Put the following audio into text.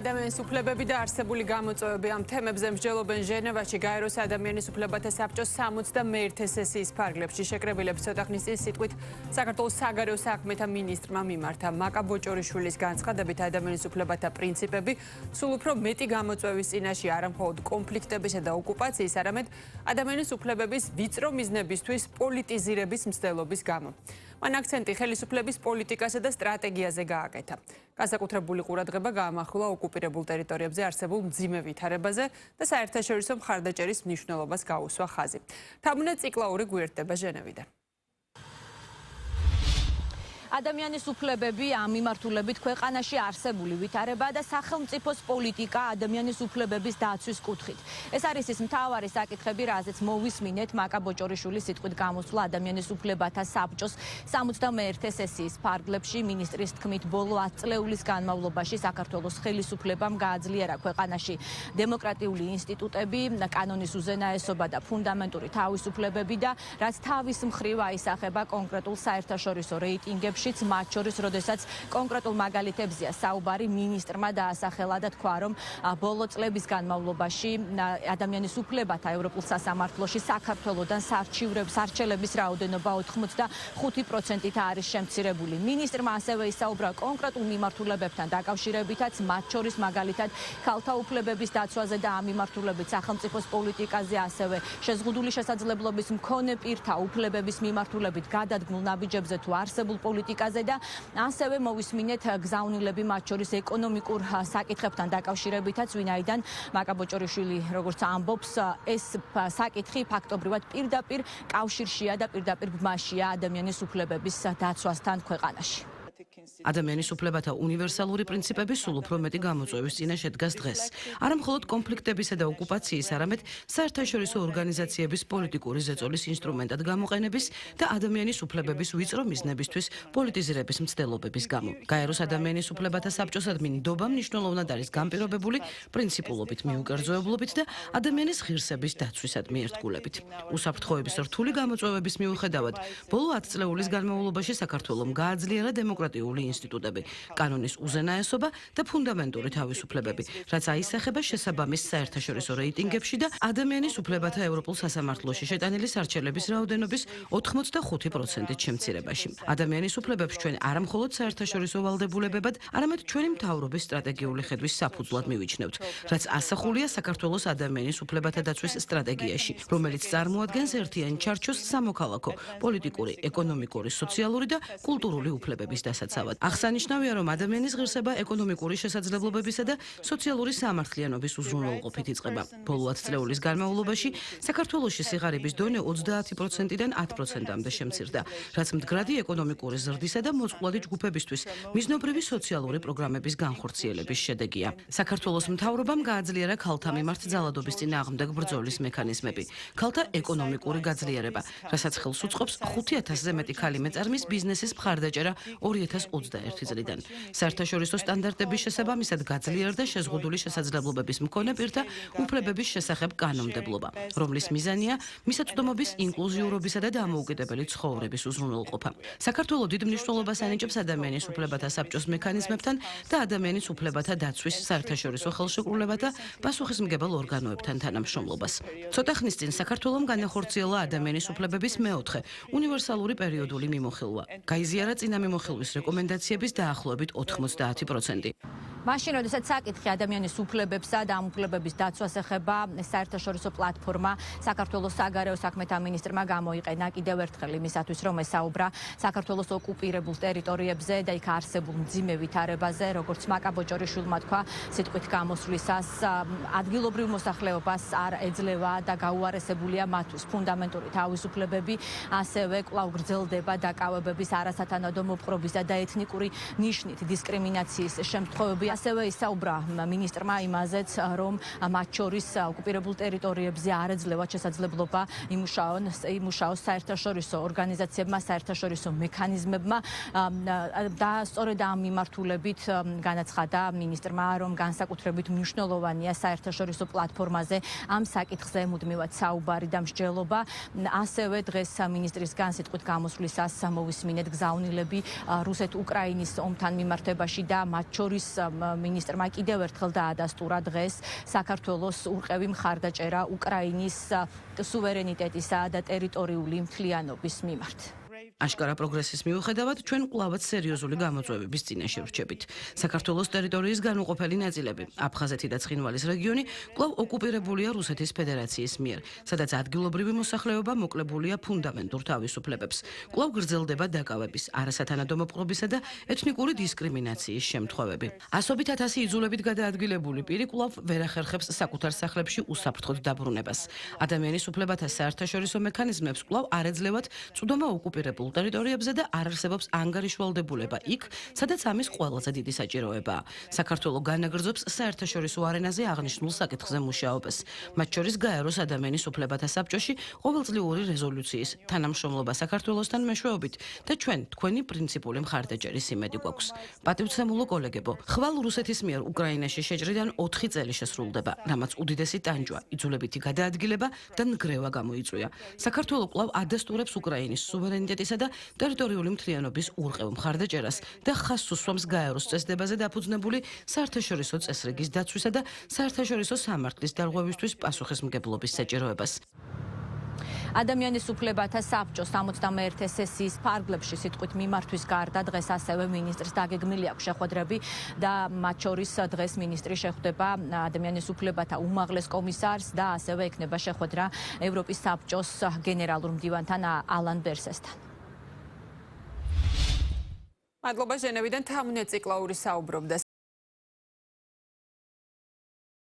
ადამიანის უფლებები და არსებული გამოწვევები ამ თემებზე მსჯელობენ ჟენევაში გაეროს ადამიანის უფლებათა საბჭოს 61 სესიის ფარგლებში. შეკრებილების ცოტა ხნის წინ სიტყვით საქართველოს საგარეო საქმეთა მინისტრმა მიმართა. მაკა ბოჭორიშვილის განცხადებით ადამიანის უფლებათა პრინციპები სულ უფრო მეტი გამოწვევის წინაშე არა მხოლოდ კონფლიქტებისა და ოკუპაციის, არამედ ადამიანის უფლებების ვიწრო მიზნებისთვის პოლიტიზირების მცდელობის გამო. მან აქცენტი ხელისუფლების პოლიტიკასა და სტრატეგიაზე გააკეთა. განსაკუთრებული ყურადღება გაამახვილა ოკუპირებულ ტერიტორიებზე არსებულ მძიმე ვითარებაზე და საერთაშორისო მხარდაჭერის მნიშვნელობას გაუსვა ხაზი. თამუნე ციკლაური გვერდება ჟენევიდან. ადამიანის უფლებები ამ მიმართულებით ქვეყანაში არსებული ვითარება და სახელმწიფოს პოლიტიკა ადამიანის უფლებების დაცვის კუთხით. ეს არის ის მთავარი საკითხები, რაზეც მოვისმინეთ მაკა ბოჭორიშვილის სიტყვით გამოსვლა ადამიანის უფლებათა საბჭოს 61 სესიის ფარგლებში. მინისტრის თქმით, ბოლო 10 წლეულის განმავლობაში საქართველოს ხელისუფლებამ გააძლიერა ქვეყანაში დემოკრატიული ინსტიტუტები, კანონის უზენაესობა და ფუნდამენტური თავისუფლებები და რაც თავის მხრივ აისახება კონკრეტულ საერთაშორისო რეიტინგებში. მათ შორის, როდესაც კონკრეტულ მაგალითებზია საუბარი, მინისტრმა დაასახელა და თქვა, რომ ბოლო წლების განმავლობაში ადამიანის უფლებათა ევროპულ სასამართლოში საქართველოდან სარჩელების რაოდენობა 85%-ით არის შემცირებული. მინისტრმა ასევე ისაუბრა კონკრეტულ მიმართულებებთან დაკავშირებითაც, მათ შორის მაგალითად ქალთა უფლებების დაცვაზე და ამ მიმართულებით სახელმწიფოს პოლიტიკაზე, ასევე შეზღუდული შესაძლებლობის მქონე პირთა უფლებების მიმართულებით გადადგმულ ნაბიჯებზე თუ არსებულ პოლიტიკაზე და ასევე მოვისმინეთ გზავნილები, მათ შორის ეკონომიკურ საკითხებთან დაკავშირებითაც, ვინაიდან მაკა ბოჭორიშვილი როგორც ამბობს, ეს საკითხი ფაქტობრივად პირდაპირ კავშირშია და პირდაპირ ბმაშია ადამიანის უფლებების დაცვასთან ქვეყანაში. ადამიანის უფლებათა უნივერსალური პრინციპები სულ უფრო მეტი გამოწვევის წინაშე დგას დღეს. არა მხოლოდ კონფლიქტებისა და ოკუპაციის, არამედ საერთაშორისო ორგანიზაციების პოლიტიკური ზეწოლის ინსტრუმენტად გამოყენების და ადამიანის უფლებების ვიწრო მიზნებისთვის პოლიტიზირების მცდელობების გამო. გაეროს ადამიანის უფლებათა საბჭოსადმი ნდობა მნიშვნელოვნად არის განპირობებული პრინციპულობით, მიუკერძოებლობით და ადამიანის ღირსების დაცვისადმი ერთგულებით. უსაფრთხოების რთული გამოწვევების მიუხედავად, ბოლო 10 წლეულის განმავლობაში საქართველომ გააძლიერა დემოკრატიული ინსტიტუტები, კანონის უზენაესობა და ფუნდამენტური თავისუფლებები, რაც აისახება შესაბამის საერთაშორისო რეიტინგებში და ადამიანის უფლებათა ევროპულ სასამართლოში შეტანილი სარჩელების რაოდენობის 85%-ით შემცირებაში. ადამიანის უფლებებს ჩვენ არა მხოლოდ საერთაშორისო ვალდებულებებად, არამედ ჩვენი მთავრობის სტრატეგიული ხედვის საფუძვლად მივიჩნევთ, რაც ასახულია საქართველოს ადამიანის უფლებათა დაცვის სტრატეგიაში, რომელიც წარმოადგენს ერთიან ჩარჩოს სამოქალაქო, პოლიტიკური, ეკონომიკური, სოციალური და კულტურული უფლებების დასაცავად. აღსანიშნავია, რომ ადამიანის ღირსება ეკონომიკური შესაძლებლობებისა და სოციალური სამართლიანობის უზრუნველყოფით იწყება. ბოლო 10 წლეულის განმავლობაში საქართველოში სიღარიბის დონე 30%-დან 10%-მდე შემცირდა, რაც მდგრადი ეკონომიკური ზრდისა და მოწყვლადი ჯგუფებისთვის მიზნობრივი სოციალური პროგრამების განხორციელების შედეგია. საქართველოს მთავრობამ გააძლიერა ქალთა მიმართ ძალადობის წინააღმდეგ ბრძოლის მექანიზმები, ქალთა ეკონომიკური გაძლიერება, რასაც ხელს უწყობს 5000-ზე მეტი ქალი მეწარმის ბიზნესის მხარდაჭერა 2021 წლიდან. საერთაშორისო სტანდარტების შესაბამისად გაძლიერდა შეზღუდული შესაძლებლობების მქონე პირთა უფლებების შესახებ კანონმდებლობა, რომლის მიზანია მისაწვდომობის ინკლუზიურობისა და დამოუკიდებელი ცხოვრების უზრუნველყოფა. საქართველო დიდ მნიშვნელობას ანიჭებს ადამიანის უფლებათა საბჭოს მექანიზმებთან და ადამიანის უფლებათა დაცვის საერთაშორისო ხელშეკრულებათა პასუხისმგებელ ორგანოებთან თანამშრომლობას. ცოტა ხნის წინ საქართველომ განახორციელა ადამიანის უფლებების მეოთხე უნივერსალური პერიოდული მიმოხილვა. გაიზიარა წინა მიმოხილვის რეკომენდაციების დაახლოებით 90%. მაშინ, როდესაც საკითხი ადამიანის უფლებებსა და ამ უფლებების დაცვას ეხება, საერთაშორისო პლატფორმა საქართველოს საგარეო საქმეთა მინისტრმა გამოიყენა კიდევ ერთხელ იმისათვის, რომ ესაუბრა საქართველოს ოკუპირებულ ტერიტორიებზე და იქ არსებულ მძიმე ვითარებაზე, როგორც მაკა ბოჭორიშვილმა თქვა, სიტყვით გამოსვლისას ადგილობრივ მოსახლეობას არ ეძლევა და გაუარესებულია მათთვის ფუნდამენტური თავისუფლებები, ასევე კვლავ გრძელდება დაკავებების არასათანადო მოპყრობისა და ეთნიკური ნიშნით დისკრიმინაციის შემთხვევები. ასევე ისაუბრა მინისტრმა იმაზეც, რომ მათ შორის ოკუპირებულ ტერიტორიებზე არ ეძლევა შესაძლებლობა იმუშაოს საერთაშორისო ორგანიზაციებმა, საერთაშორისო მექანიზმებმა და სწორედ ამ მიმართულებით განაცხადა მინისტრმა, რომ განსაკუთრებით მნიშვნელოვანია საერთაშორისო პლატფორმაზე ამ საკითხზე მუდმივად საუბარი და მსჯელობა. ასევე დღეს მინისტრისგან სიტყვით გამოსვლისას მოვისმინეთ გზავნილები რუსეთ-უკრაინის ომთან მიმართებაში და მათ შორის მინისტრმა კიდევ ერთხელ დაადასტურა დღეს საქართველოს ურყევი მხარდაჭერა უკრაინის სუვერენიტეტისა და ტერიტორიული მთლიანობის მიმართ. აშკარა პროგრესის მიუხედავად, ჩვენ კვლავაც სერიოზული გამოწვევების წინაშე ვრჩებით. საქართველოს ტერიტორიის განუყოფელი ნაწილები, აფხაზეთი და ცხინვალის რეგიონი კვლავ ოკუპირებულია რუსეთის ფედერაციის მიერ, სადაც ადგილობრივი მოსახლეობა მოკლებულია ფუნდამენტურ თავისუფლებებს. კვლავ გრძელდება დაკავების, არასათანადო მოპყრობისა და ეთნიკური დისკრიმინაციის შემთხვევები. ასობით ათასი იძულებით გადაადგილებული პირი კვლავ ვერ ახერხებს საკუთარ სახლებში უსაფრთხოდ დაბრუნებას. ადამიანის უფლებათა საერთაშორისო მექანიზმებს კვლავ არ ეძლევათ წვდომა ოკუპირებულ ტერიტორიებზე და არ არსებობს ანგარიშვალდებულება იქ, სადაც ამის ყველაზე დიდი საჭიროებაა. საქართველო განაგრძობს საერთაშორისო არენაზე აღნიშნულ საკითხზე მუშაობას. მათ შორის გაეროს ადამიანის უფლებათა საბჭოში ყოველწლიური რეზოლუციის თანამშრომლობა საქართველოსთან მეშვეობით და ჩვენ თქვენი პრინციპული მხარდაჭერის იმედი გვაქვს. პატივცემულო კოლეგებო, ხვალ რუსეთის მიერ უკრაინაში შეჭრიდან 4 წელი შესრულდება, რამაც უდიდესი ტანჯვა, იძულებითი გადაადგილება და ნგრევა გამოიწვია. საქართველო კვლავ ადასტურებს უკრაინის სუვერენიტეტისა და ტერიტორიული მთლიანობის ურყევ მხარდაჭერას და ხაზს უსვამს გაეროს წესდებაზე დაფუძნებული საერთაშორისო წესრიგის დაცვისა და საერთაშორისო სამართლის დარღვევისთვის პასუხისმგებლობის საჭიროებას. ადამიანის უფლებათა საბჭოს 61 სესიის ფარგლებში სიტყვით მიმართვის გარდა დღეს ასევე მინისტრს დაგეგმილი აქვს შეხვედრები და მათ შორის დღეს მინისტრი შეხვდება ადამიანის უფლებათა უმაღლეს კომისარს და ასევე ექნება შეხვედრა ევროპის საბჭოს გენერალურ მდივანთან ალან ბერსესთან. მადლობა ჟენევიდან თამუნე ციკლაური საუბრობდა.